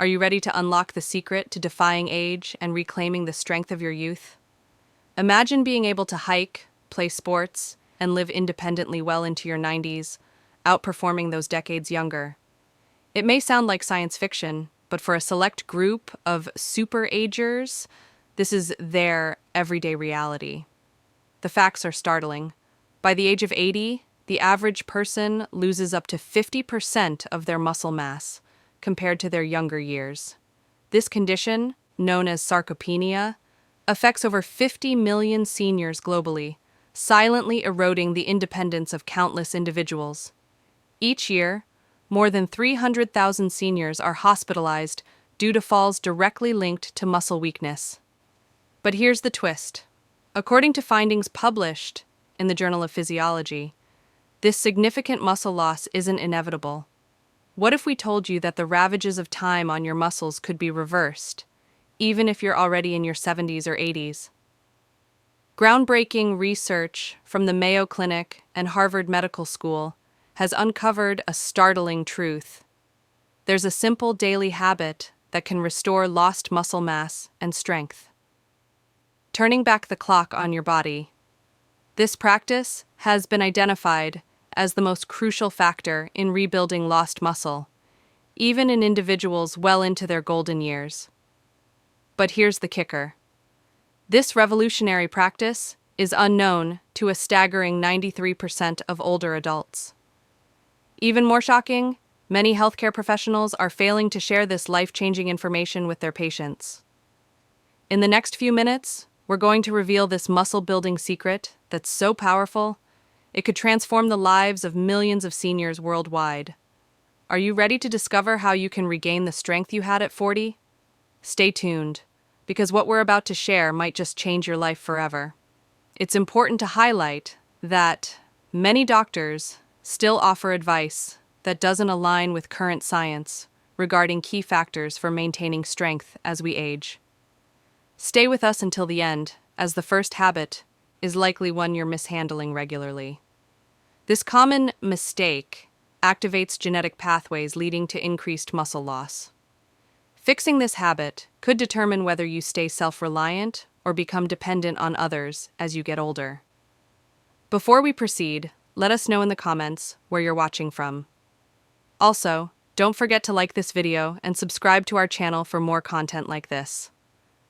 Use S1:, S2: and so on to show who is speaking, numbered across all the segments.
S1: Are you ready to unlock the secret to defying age and reclaiming the strength of your youth? Imagine being able to hike, play sports, and live independently well into your 90s, outperforming those decades younger. It may sound like science fiction, but for a select group of super-agers, this is their everyday reality. The facts are startling. By the age of 80, the average person loses up to 50% of their muscle mass compared to their younger years. This condition, known as sarcopenia, affects over 50 million seniors globally, silently eroding the independence of countless individuals. Each year, more than 300,000 seniors are hospitalized due to falls directly linked to muscle weakness. But here's the twist. According to findings published in the Journal of Physiology, this significant muscle loss isn't inevitable. What if we told you that the ravages of time on your muscles could be reversed, even if you're already in your 70s or 80s? Groundbreaking research from the Mayo Clinic and Harvard Medical School has uncovered a startling truth. There's a simple daily habit that can restore lost muscle mass and strength. Turning back the clock on your body. This practice has been identified as the most crucial factor in rebuilding lost muscle, even in individuals well into their golden years. But here's the kicker. This revolutionary practice is unknown to a staggering 93% of older adults. Even more shocking, many healthcare professionals are failing to share this life-changing information with their patients. In the next few minutes, we're going to reveal this muscle-building secret that's so powerful, it could transform the lives of millions of seniors worldwide. Are you ready to discover how you can regain the strength you had at 40? Stay tuned, because what we're about to share might just change your life forever. It's important to highlight that many doctors still offer advice that doesn't align with current science regarding key factors for maintaining strength as we age. Stay with us until the end, as the first habit is likely one you're mishandling regularly. This common mistake activates genetic pathways leading to increased muscle loss. Fixing this habit could determine whether you stay self-reliant or become dependent on others as you get older. Before we proceed, let us know in the comments where you're watching from. Also, don't forget to like this video and subscribe to our channel for more content like this.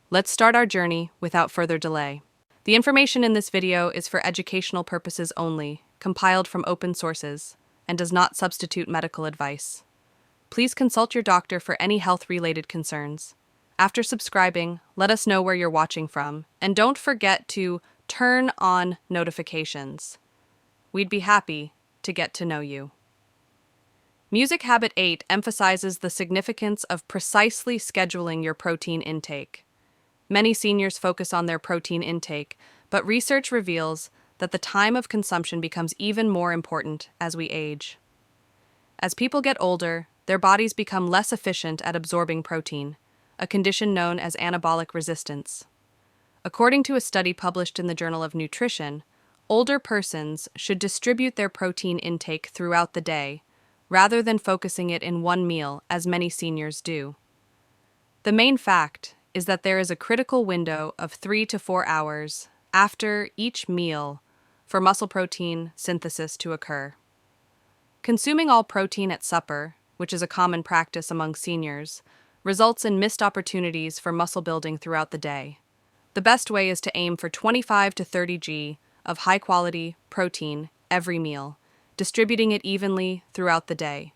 S1: Let's start our journey without further delay. The information in this video is for educational purposes only, compiled from open sources, and does not substitute medical advice. Please consult your doctor for any health-related concerns. After subscribing, let us know where you're watching from, and don't forget to turn on notifications. We'd be happy to get to know you. Music Habit 8 emphasizes the significance of precisely scheduling your protein intake. Many seniors focus on their protein intake, but research reveals that the time of consumption becomes even more important as we age. As people get older, their bodies become less efficient at absorbing protein, a condition known as anabolic resistance. According to a study published in the Journal of Nutrition, older persons should distribute their protein intake throughout the day, rather than focusing it in one meal, as many seniors do. The main fact is that there is a critical window of 3 to 4 hours after each meal for muscle protein synthesis to occur. Consuming all protein at supper, which is a common practice among seniors, results in missed opportunities for muscle building throughout the day. The best way is to aim for 25 to 30 g of high-quality protein every meal, distributing it evenly throughout the day.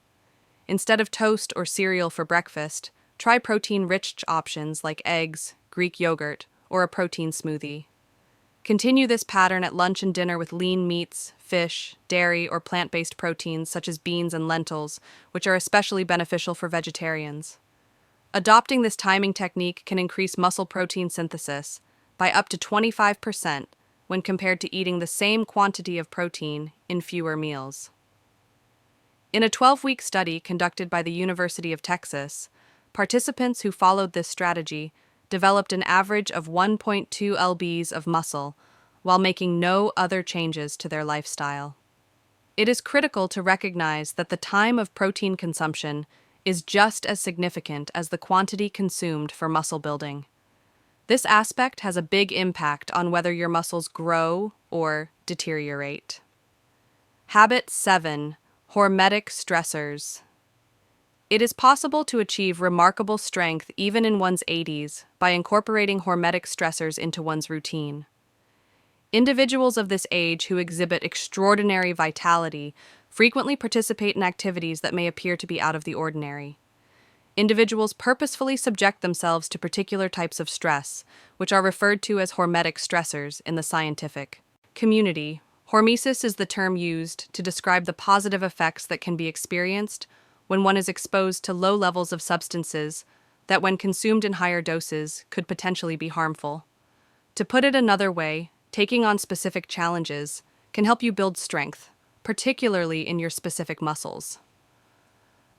S1: Instead of toast or cereal for breakfast, try protein-rich options like eggs, Greek yogurt, or a protein smoothie. Continue this pattern at lunch and dinner with lean meats, fish, dairy, or plant-based proteins such as beans and lentils, which are especially beneficial for vegetarians. Adopting this timing technique can increase muscle protein synthesis by up to 25% when compared to eating the same quantity of protein in fewer meals. In a 12-week study conducted by the University of Texas, participants who followed this strategy developed an average of 1.2 lbs of muscle while making no other changes to their lifestyle. It is critical to recognize that the time of protein consumption is just as significant as the quantity consumed for muscle building. This aspect has a big impact on whether your muscles grow or deteriorate. Habit 7. Hormetic stressors. It is possible to achieve remarkable strength even in one's 80s by incorporating hormetic stressors into one's routine. Individuals of this age who exhibit extraordinary vitality frequently participate in activities that may appear to be out of the ordinary. Individuals purposefully subject themselves to particular types of stress, which are referred to as hormetic stressors in the scientific community. Hormesis is the term used to describe the positive effects that can be experienced when one is exposed to low levels of substances that, when consumed in higher doses, could potentially be harmful. To put it another way, taking on specific challenges can help you build strength, particularly in your specific muscles.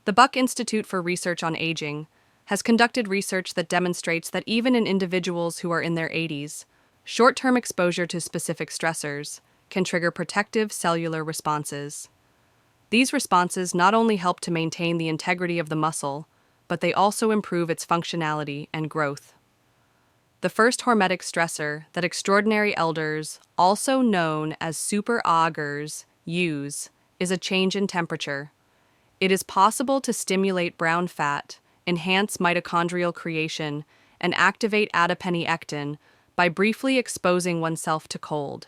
S1: The Buck Institute for Research on Aging has conducted research that demonstrates that even in individuals who are in their 80s, short-term exposure to specific stressors can trigger protective cellular responses. These responses not only help to maintain the integrity of the muscle, but they also improve its functionality and growth. The first hormetic stressor that extraordinary elders, also known as superaugers, use is a change in temperature. It is possible to stimulate brown fat, enhance mitochondrial creation, and activate adiponectin by briefly exposing oneself to cold.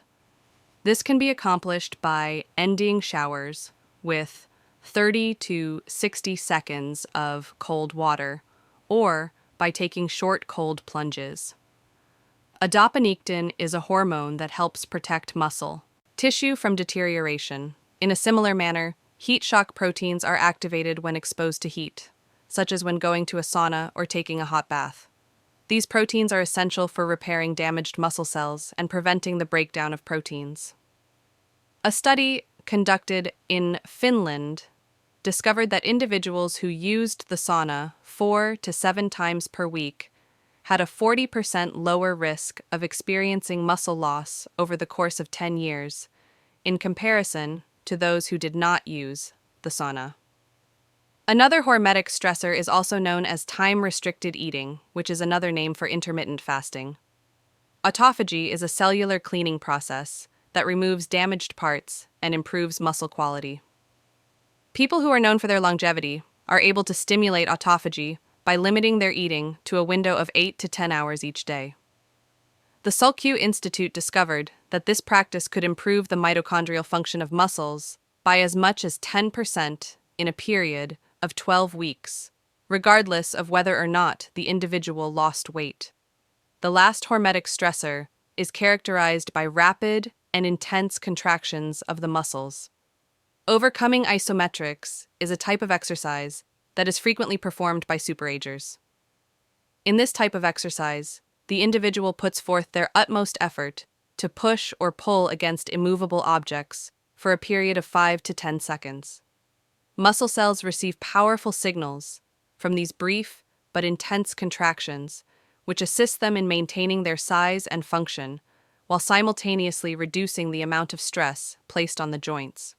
S1: This can be accomplished by ending showers with 30 to 60 seconds of cold water, or by taking short cold plunges. Adiponectin is a hormone that helps protect muscle tissue from deterioration. In a similar manner, heat shock proteins are activated when exposed to heat, such as when going to a sauna or taking a hot bath. These proteins are essential for repairing damaged muscle cells and preventing the breakdown of proteins. A study conducted in Finland discovered that individuals who used the sauna 4 to 7 times per week had a 40% lower risk of experiencing muscle loss over the course of 10 years, in comparison to those who did not use the sauna. Another hormetic stressor is also known as time-restricted eating, which is another name for intermittent fasting. Autophagy is a cellular cleaning process that removes damaged parts and improves muscle quality. People who are known for their longevity are able to stimulate autophagy by limiting their eating to a window of 8 to 10 hours each day. The Salk Institute discovered that this practice could improve the mitochondrial function of muscles by as much as 10% in a period of 12 weeks, regardless of whether or not the individual lost weight. The last hormetic stressor is characterized by rapid and intense contractions of the muscles. Overcoming isometrics is a type of exercise that is frequently performed by superagers. In this type of exercise, the individual puts forth their utmost effort to push or pull against immovable objects for a period of 5 to 10 seconds. Muscle cells receive powerful signals from these brief but intense contractions, which assist them in maintaining their size and function, while simultaneously reducing the amount of stress placed on the joints.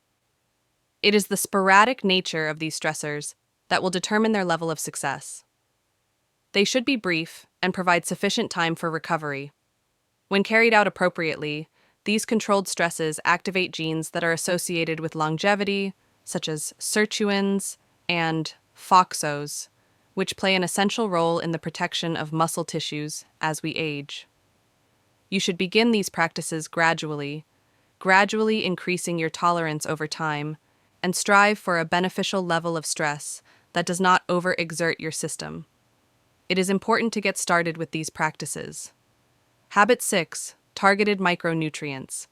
S1: It is the sporadic nature of these stressors that will determine their level of success. They should be brief and provide sufficient time for recovery. When carried out appropriately, these controlled stresses activate genes that are associated with longevity, such as sirtuins and FOXOs, which play an essential role in the protection of muscle tissues as we age. You should begin these practices gradually increasing your tolerance over time, and strive for a beneficial level of stress that does not overexert your system. It is important to get started with these practices. Habit 6. Targeted micronutrients.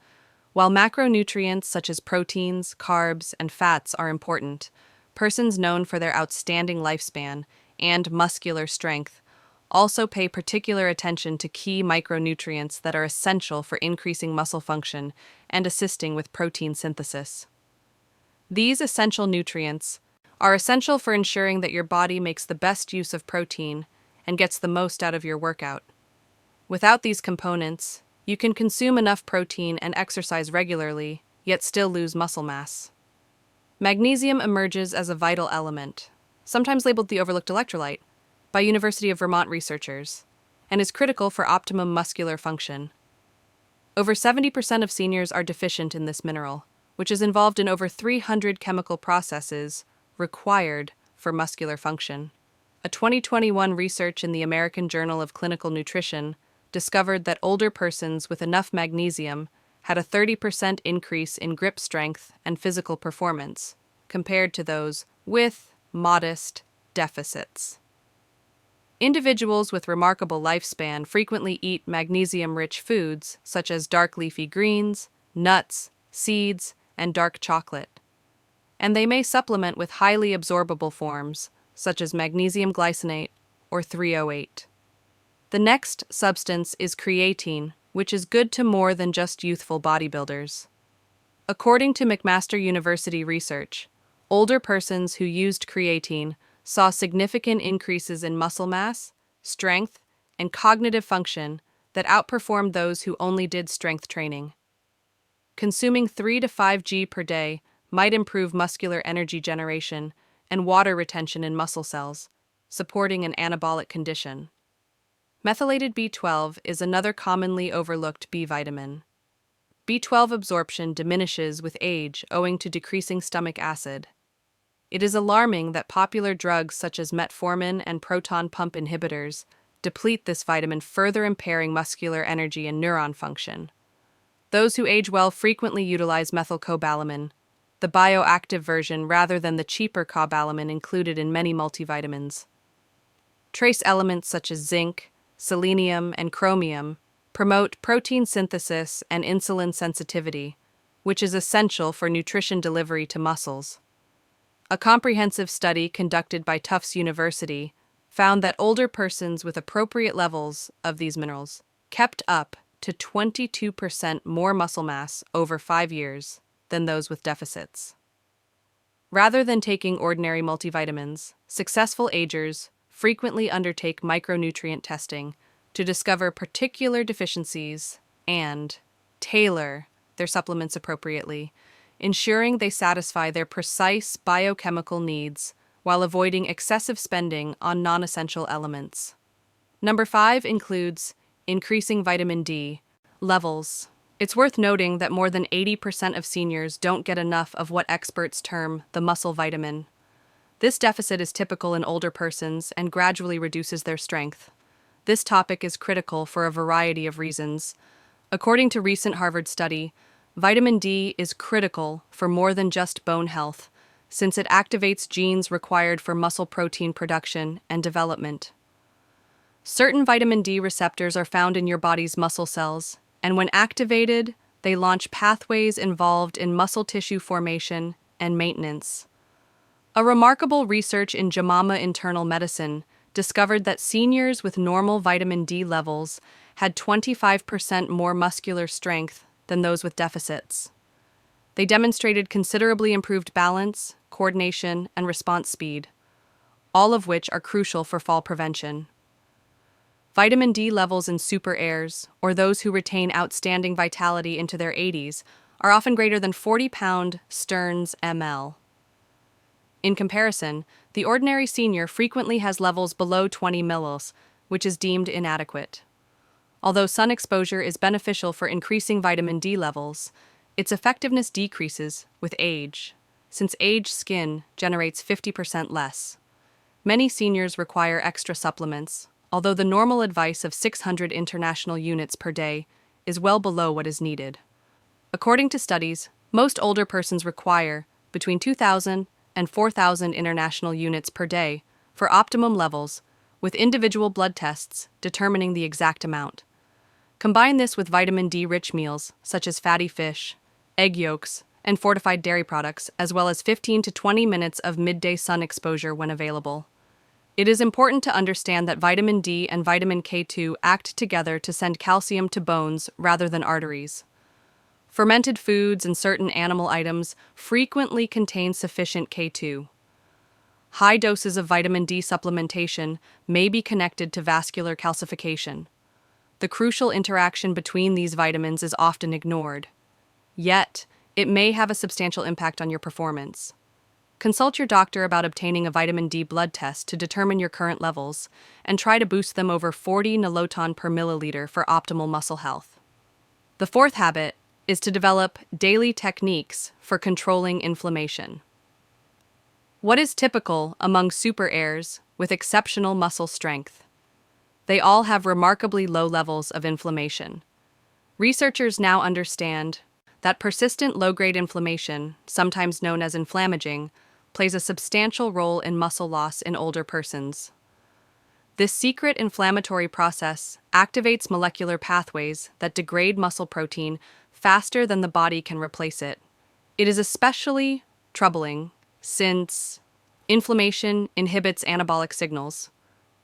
S1: While macronutrients such as proteins, carbs, and fats are important, persons known for their outstanding lifespan and muscular strength also pay particular attention to key micronutrients that are essential for increasing muscle function and assisting with protein synthesis. These essential nutrients are essential for ensuring that your body makes the best use of protein and gets the most out of your workout. Without these components, you can consume enough protein and exercise regularly, yet still lose muscle mass. Magnesium emerges as a vital element. sometimes labeled the overlooked electrolyte, by University of Vermont researchers, and is critical for optimum muscular function. Over 70% of seniors are deficient in this mineral, which is involved in over 300 chemical processes required for muscular function. A 2021 research in the American Journal of Clinical Nutrition discovered that older persons with enough magnesium had a 30% increase in grip strength and physical performance, compared to those with modest deficits. Individuals with remarkable lifespan frequently eat magnesium-rich foods such as dark leafy greens, nuts, seeds, and dark chocolate. And they may supplement with highly absorbable forms such as magnesium glycinate or 308. The next substance is creatine, which is good to more than just youthful bodybuilders. According to McMaster University research, older persons who used creatine saw significant increases in muscle mass, strength, and cognitive function that outperformed those who only did strength training. Consuming 3 to 5 g per day might improve muscular energy generation and water retention in muscle cells, supporting an anabolic condition. Methylated B12 is another commonly overlooked B vitamin. B12 absorption diminishes with age owing to decreasing stomach acid. It is alarming that popular drugs such as metformin and proton pump inhibitors deplete this vitamin, further impairing muscular energy and neuron function. Those who age well frequently utilize methylcobalamin, the bioactive version, rather than the cheaper cobalamin included in many multivitamins. Trace elements such as zinc, selenium, and chromium promote protein synthesis and insulin sensitivity, which is essential for nutrition delivery to muscles. A comprehensive study conducted by Tufts University found that older persons with appropriate levels of these minerals kept up to 22% more muscle mass over 5 years than those with deficits. Rather than taking ordinary multivitamins, successful agers frequently undertake micronutrient testing to discover particular deficiencies and tailor their supplements appropriately, ensuring they satisfy their precise biochemical needs while avoiding excessive spending on non-essential elements. Number 5 includes increasing vitamin D levels. It's worth noting that more than 80% of seniors don't get enough of what experts term the muscle vitamin. This deficit is typical in older persons and gradually reduces their strength. This topic is critical for a variety of reasons. According to a recent Harvard study, vitamin D is critical for more than just bone health, since it activates genes required for muscle protein production and development. Certain vitamin D receptors are found in your body's muscle cells, and when activated, they launch pathways involved in muscle tissue formation and maintenance. A remarkable research in JAMA Internal Medicine discovered that seniors with normal vitamin D levels had 25% more muscular strength than those with deficits. They demonstrated considerably improved balance, coordination, and response speed, all of which are crucial for fall prevention. Vitamin D levels in super heirs, or those who retain outstanding vitality into their 80s, are often greater than 40-pound Stearns ml. In comparison, the ordinary senior frequently has levels below 20 mL, which is deemed inadequate. Although sun exposure is beneficial for increasing vitamin D levels, its effectiveness decreases with age, since aged skin generates 50% less. Many seniors require extra supplements, although the normal advice of 600 international units per day is well below what is needed. According to studies, most older persons require between 2,000 and 4,000 international units per day for optimum levels, with individual blood tests determining the exact amount. Combine this with vitamin D-rich meals such as fatty fish, egg yolks, and fortified dairy products, as well as 15 to 20 minutes of midday sun exposure when available. It is important to understand that vitamin D and vitamin K2 act together to send calcium to bones rather than arteries. Fermented foods and certain animal items frequently contain sufficient K2. High doses of vitamin D supplementation may be connected to vascular calcification. The crucial interaction between these vitamins is often ignored. Yet, it may have a substantial impact on your performance. Consult your doctor about obtaining a vitamin D blood test to determine your current levels, and try to boost them over 40 naloton per milliliter for optimal muscle health. The fourth habit is to develop daily techniques for controlling inflammation. What is typical among super heirs with exceptional muscle strength? They all have remarkably low levels of inflammation. Researchers now understand that persistent low-grade inflammation, sometimes known as inflammaging, plays a substantial role in muscle loss in older persons. This secret inflammatory process activates molecular pathways that degrade muscle protein faster than the body can replace it. It is especially troubling since inflammation inhibits anabolic signals,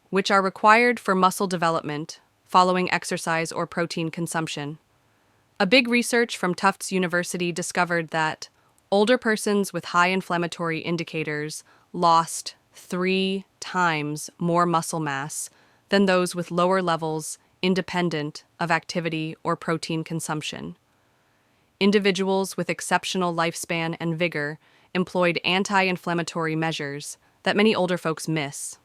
S1: which are required for muscle development following exercise or protein consumption. A big research from Tufts University discovered that older persons with high inflammatory indicators lost 3 times more muscle mass than those with lower levels independent of activity or protein consumption. Individuals with exceptional lifespan and vigor employed anti-inflammatory measures that many older folks miss.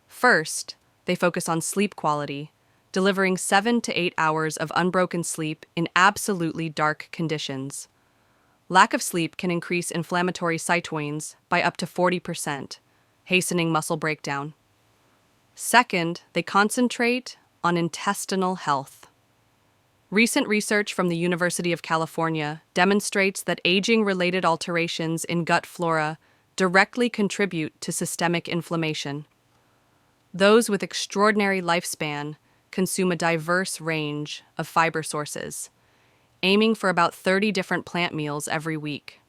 S1: First, they focus on sleep quality, delivering 7 to 8 hours of unbroken sleep in absolutely dark conditions. Lack of sleep can increase inflammatory cytokines by up to 40%, hastening muscle breakdown. Second, they concentrate on intestinal health. Recent research from the University of California demonstrates that aging-related alterations in gut flora directly contribute to systemic inflammation. Those with extraordinary lifespan consume a diverse range of fiber sources, aiming for about 30 different plant meals every week.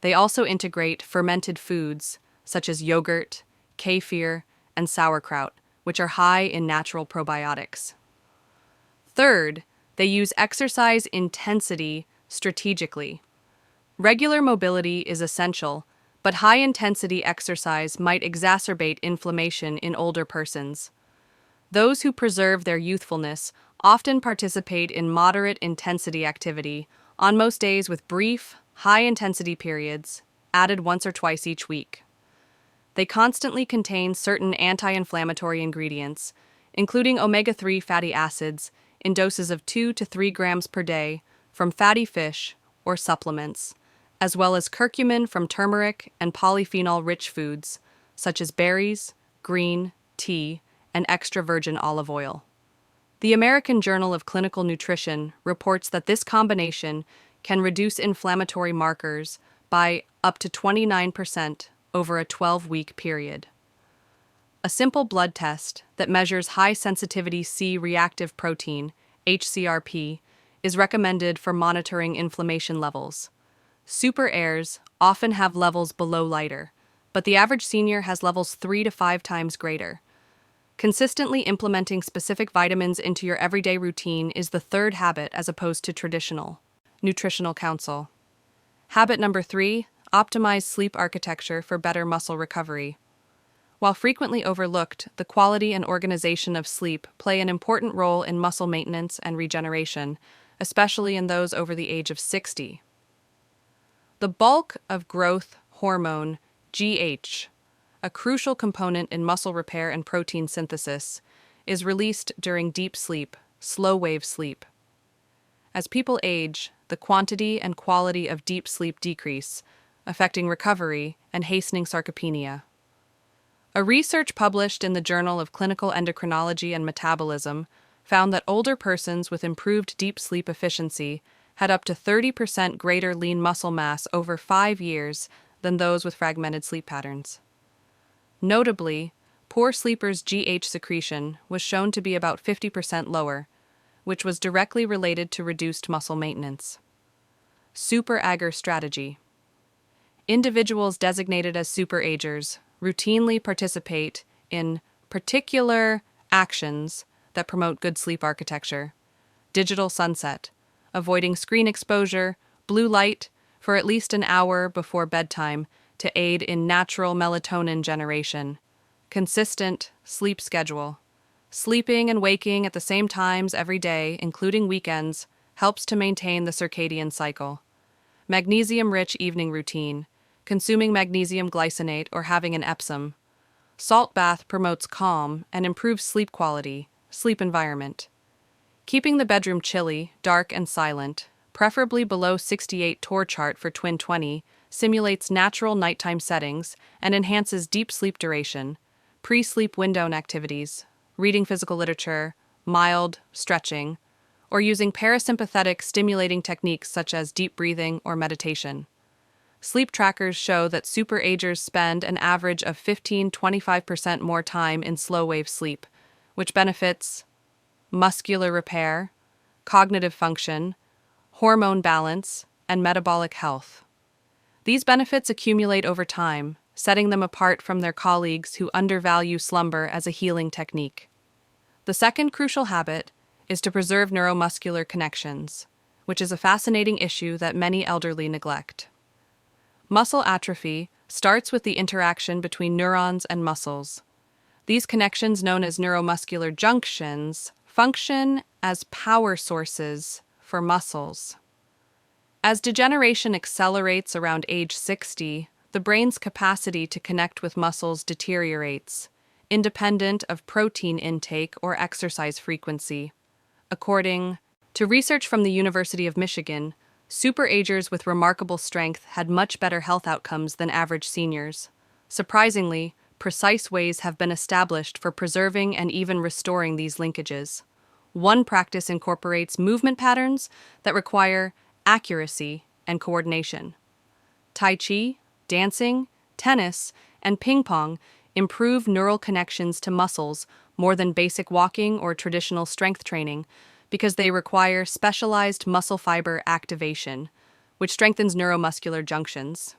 S1: They also integrate fermented foods such as yogurt, kefir, and sauerkraut, which are high in natural probiotics. Third, they use exercise intensity strategically. Regular mobility is essential, but high-intensity exercise might exacerbate inflammation in older persons. Those who preserve their youthfulness often participate in moderate-intensity activity on most days with brief, high-intensity periods, added once or twice each week. They constantly contain certain anti-inflammatory ingredients, including omega-3 fatty acids, in doses of 2 to 3 grams per day from fatty fish or supplements, as well as curcumin from turmeric and polyphenol-rich foods, such as berries, green tea, and extra virgin olive oil. The American Journal of Clinical Nutrition reports that this combination can reduce inflammatory markers by up to 29% over a 12-week period. A simple blood test that measures high-sensitivity C-reactive protein, HCRP, is recommended for monitoring inflammation levels. Super heirs often have levels below lighter, but the average senior has levels 3 to 5 times greater. Consistently implementing specific vitamins into your everyday routine is the third habit as opposed to traditional nutritional counsel. Habit number 3, optimize sleep architecture for better muscle recovery. While frequently overlooked, the quality and organization of sleep play an important role in muscle maintenance and regeneration, especially in those over the age of 60. The bulk of growth hormone, GH, a crucial component in muscle repair and protein synthesis, is released during deep sleep, slow-wave sleep. As people age, the quantity and quality of deep sleep decrease, affecting recovery and hastening sarcopenia. A research published in the Journal of Clinical Endocrinology and Metabolism found that older persons with improved deep sleep efficiency had up to 30% greater lean muscle mass over 5 years than those with fragmented sleep patterns. Notably, poor sleepers' GH secretion was shown to be about 50% lower, which was directly related to reduced muscle maintenance. Super ager strategy. Individuals designated as super agers routinely participate in particular actions that promote good sleep architecture. Digital sunset, avoiding screen exposure, blue light for at least an hour before bedtime to aid in natural melatonin generation. Consistent sleep schedule. Sleeping and waking at the same times every day, including weekends, helps to maintain the circadian cycle. Magnesium-rich evening routine. consuming magnesium glycinate or having an Epsom. Salt bath promotes calm and improves sleep quality, sleep environment. Keeping the bedroom chilly, dark, and silent, preferably below 68 Tor chart for Twin 20, simulates natural nighttime settings and enhances deep sleep duration. Pre-sleep windowing activities, reading physical literature, mild stretching, or using parasympathetic stimulating techniques such as deep breathing or meditation. Sleep trackers show that superagers spend an average of 15-25% more time in slow-wave sleep, which benefits muscular repair, cognitive function, hormone balance, and metabolic health. These benefits accumulate over time, setting them apart from their colleagues who undervalue slumber as a healing technique. The second crucial habit is to preserve neuromuscular connections, which is a fascinating issue that many elderly neglect. Muscle atrophy starts with the interaction between neurons and muscles. These connections, known as neuromuscular junctions, function as power sources for muscles. As degeneration accelerates around age 60, the brain's capacity to connect with muscles deteriorates, independent of protein intake or exercise frequency. According to research from the University of Michigan, superagers with remarkable strength had much better health outcomes than average seniors. Surprisingly, precise ways have been established for preserving and even restoring these linkages. One practice incorporates movement patterns that require accuracy and coordination. Tai Chi, dancing, tennis, and ping pong improve neural connections to muscles more than basic walking or traditional strength training because they require specialized muscle fiber activation, which strengthens neuromuscular junctions.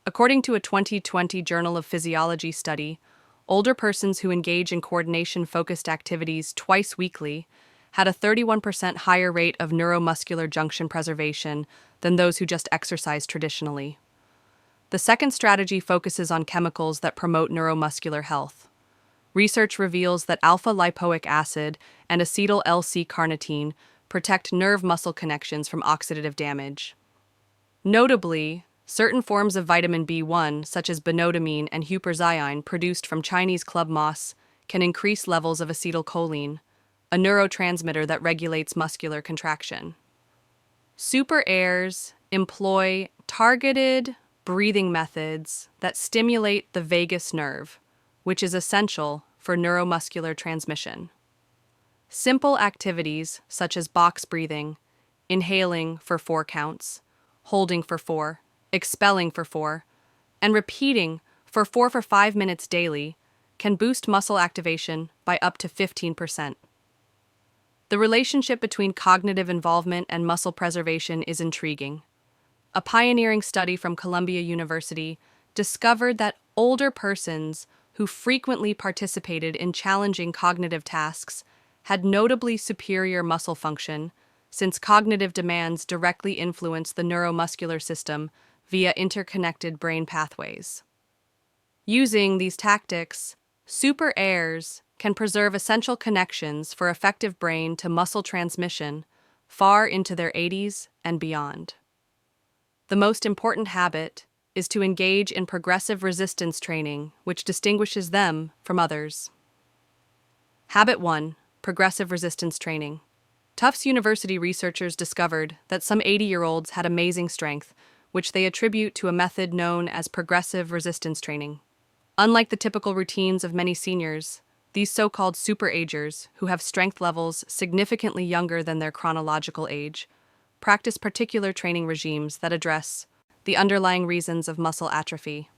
S1: According to a 2020 Journal of Physiology study, older persons who engage in coordination-focused activities twice weekly had a 31% higher rate of neuromuscular junction preservation than those who just exercise traditionally. The second strategy focuses on chemicals that promote neuromuscular health. Research reveals that alpha-lipoic acid and acetyl-L-C-carnitine protect nerve-muscle connections from oxidative damage. Notably, certain forms of vitamin B1, such as benodamine and huperzine produced from Chinese club moss, can increase levels of acetylcholine, a neurotransmitter that regulates muscular contraction. Super heirs employ targeted breathing methods that stimulate the vagus nerve, which is essential for neuromuscular transmission. Simple activities such as box breathing, inhaling for 4 counts, holding for 4, expelling for 4, and repeating for 5 minutes daily can boost muscle activation by up to 15%. The relationship between cognitive involvement and muscle preservation is intriguing. A pioneering study from Columbia University discovered that older persons who frequently participated in challenging cognitive tasks had notably superior muscle function, since cognitive demands directly influence the neuromuscular system via interconnected brain pathways. Using these tactics, super heirs can preserve essential connections for effective brain to muscle transmission far into their 80s and beyond. The most important habit is to engage in progressive resistance training, which distinguishes them from others. Habit 1. Progressive resistance training. Tufts University researchers discovered that some 80-year-olds had amazing strength, which they attribute to a method known as progressive resistance training. Unlike the typical routines of many seniors, these so-called superagers, who have strength levels significantly younger than their chronological age, practice particular training regimes that address the underlying reasons of muscle atrophy.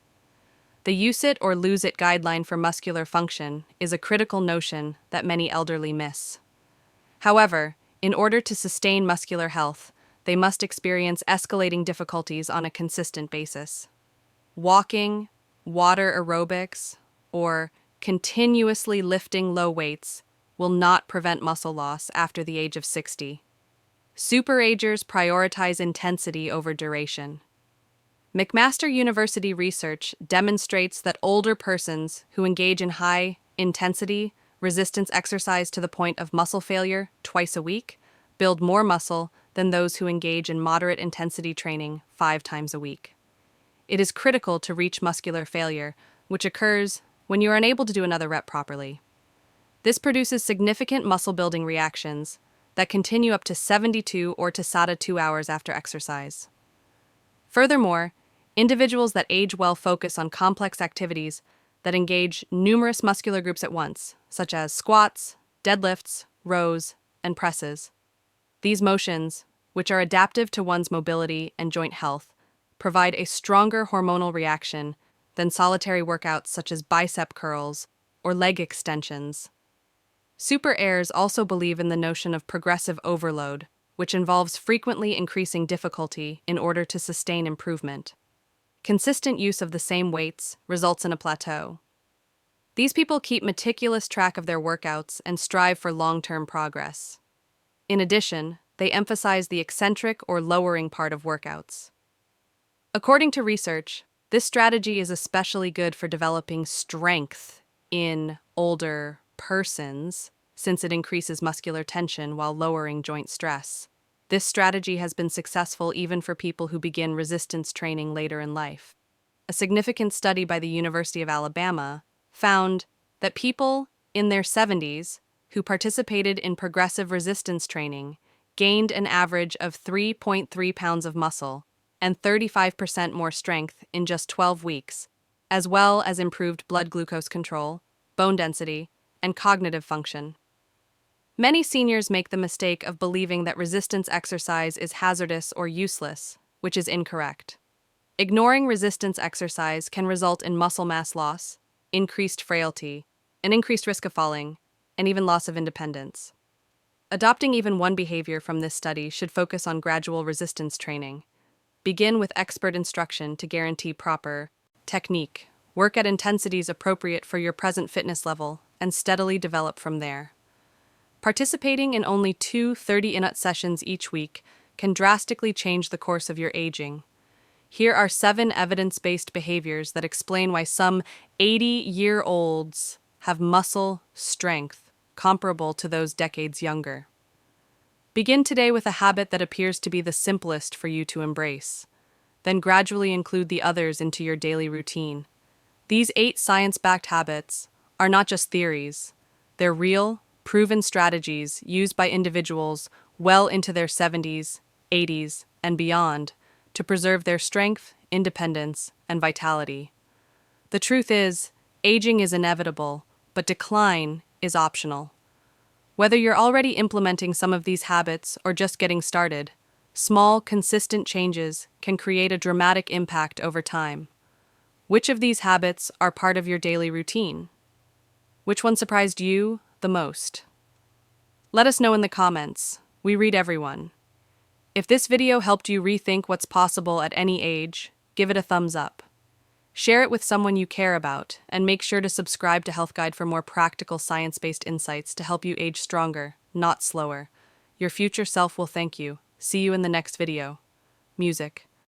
S1: The use it or lose it guideline for muscular function is a critical notion that many elderly miss. However, in order to sustain muscular health, they must experience escalating difficulties on a consistent basis. Walking, water aerobics, or continuously lifting low weights will not prevent muscle loss after the age of 60. Superagers prioritize intensity over duration. McMaster University research demonstrates that older persons who engage in high-intensity resistance exercise to the point of muscle failure twice a week build more muscle than those who engage in moderate intensity training 5 times a week. it is critical to reach muscular failure, which occurs when you are unable to do another rep properly. This produces significant muscle-building reactions that continue up to 72 or to SATA 2 hours after exercise. Furthermore, individuals that age well focus on complex activities that engage numerous muscular groups at once, such as squats, deadlifts, rows, and presses. These motions, which are adaptive to one's mobility and joint health, provide a stronger hormonal reaction than solitary workouts such as bicep curls or leg extensions. Super heirs also believe in the notion of progressive overload, which involves frequently increasing difficulty in order to sustain improvement. Consistent use of the same weights results in a plateau. These people keep meticulous track of their workouts and strive for long-term progress. In addition, they emphasize the eccentric or lowering part of workouts. According to research, this strategy is especially good for developing strength in older persons, since it increases muscular tension while lowering joint stress. This strategy has been successful even for people who begin resistance training later in life. A significant study by the University of Alabama found that people in their 70s who participated in progressive resistance training gained an average of 3.3 pounds of muscle and 35% more strength in just 12 weeks, as well as improved blood glucose control, bone density, and cognitive function. Many seniors make the mistake of believing that resistance exercise is hazardous or useless, which is incorrect. Ignoring resistance exercise can result in muscle mass loss, increased frailty, an increased risk of falling, and even loss of independence. Adopting even one behavior from this study should focus on gradual resistance training. Begin with expert instruction to guarantee proper technique. Work at intensities appropriate for your present fitness level and steadily develop from there. Participating in only 2 30-minute sessions each week can drastically change the course of your aging. Here are 7 evidence-based behaviors that explain why some 80-year-olds have muscle strength comparable to those decades younger. Begin today with a habit that appears to be the simplest for you to embrace. Then gradually include the others into your daily routine. These 8 science-backed habits are not just theories. They're real, proven strategies used by individuals well into their 70s, 80s, and beyond to preserve their strength, independence, and vitality. The truth is, aging is inevitable, but decline is optional. Whether you're already implementing some of these habits or just getting started, small, consistent changes can create a dramatic impact over time. Which of these habits are part of your daily routine? Which one surprised you the most? Let us know in the comments. We read everyone. If this video helped you rethink what's possible at any age, give it a thumbs up. Share it with someone you care about, and make sure to subscribe to Health Guide for more practical science-based insights to help you age stronger, not slower. Your future self will thank you. See you in the next video. Music.